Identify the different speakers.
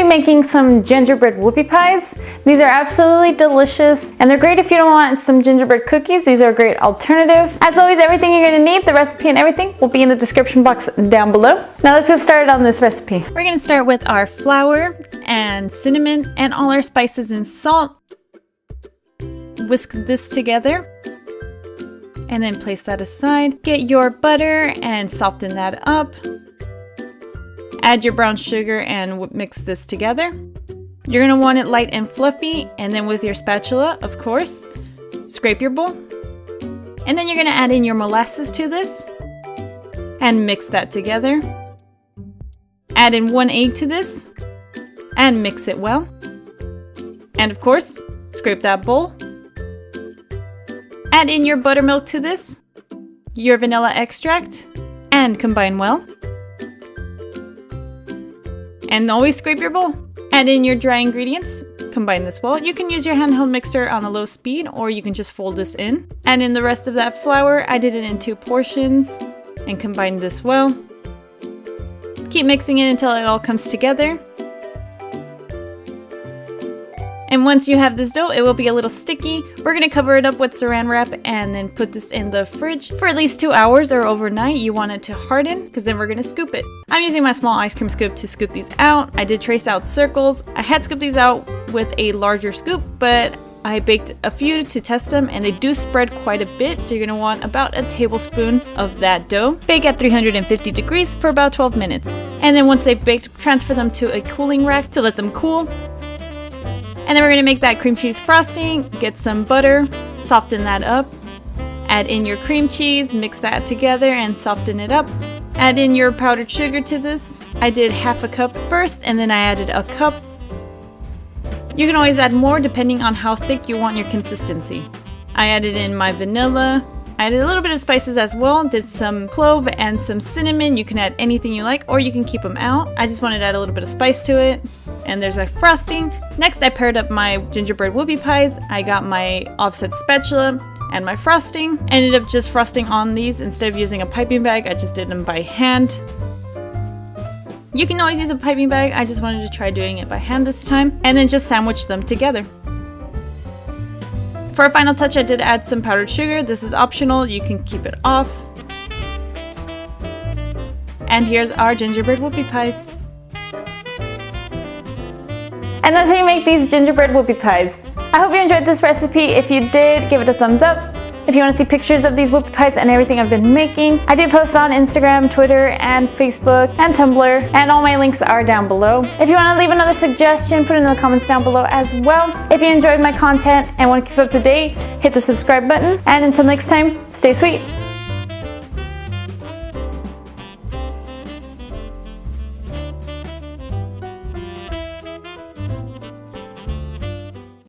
Speaker 1: making some gingerbread whoopie pies. These are absolutely delicious and they're great if you don't want some gingerbread cookies. These are a great alternative. As always, everything you're going to need, the recipe and everything, will be in the description box down below. Now let's get started on this recipe. We're going to start with our flour and cinnamon and all our spices and salt. Whisk this together and then place that aside. Get your butter and soften that up. Add your brown sugar and mix this together. You're going to want it light and fluffy, and then with your spatula, of course, scrape your bowl. And then you're going to add in your molasses to this and mix that together. Add in 1 egg to this and mix it well. And of course, scrape that bowl. Add in your buttermilk to this, your vanilla extract, and combine well. And always scrape your bowl. Add in your dry ingredients, combine this well. You can use your handheld mixer on a low speed, or you can just fold this in. Add in the rest of that flour. I did it in 2 portions and combine this well. Keep mixing it until it all comes together. And once you have this dough, it will be a little sticky. We're going to cover it up with saran wrap and then put this in the fridge for at least 2 hours or overnight. You want it to harden because then we're going to scoop it. I'm using my small ice cream scoop to scoop these out. I did trace out circles. I had scooped these out with a larger scoop, but I baked a few to test them and they do spread quite a bit. So you're going to want about a tablespoon of that dough. Bake at 350 degrees for about 12 minutes. And then once they've baked, transfer them to a cooling rack to let them cool. And then we're going to make that cream cheese frosting, get some butter, soften that up, add in your cream cheese, mix that together and soften it up. Add in your powdered sugar to this. I did half a cup first and then I added a cup. You can always add more depending on how thick you want your consistency. I added in my vanilla. I added a little bit of spices as well, did some clove and some cinnamon. You can add anything you like or you can keep them out. I just wanted to add a little bit of spice to it. And there's my frosting. Next, I paired up my gingerbread whoopie pies. I got my offset spatula and my frosting. Ended up just frosting on these instead of using a piping bag. I just did them by hand. You can always use a piping bag. I just wanted to try doing it by hand this time. And then just sandwich them together. For a final touch, I did add some powdered sugar. This is optional. You can keep it off. And here's our gingerbread whoopie pies. And that's how you make these gingerbread whoopie pies. I hope you enjoyed this recipe. If you did, give it a thumbs up. If you want to see pictures of these whoopie pies and everything I've been making, I do post on Instagram, Twitter, and Facebook, and Tumblr, and all my links are down below. If you want to leave another suggestion, put it in the comments down below as well. If you enjoyed my content and want to keep up to date, hit the subscribe button. And until next time, stay sweet.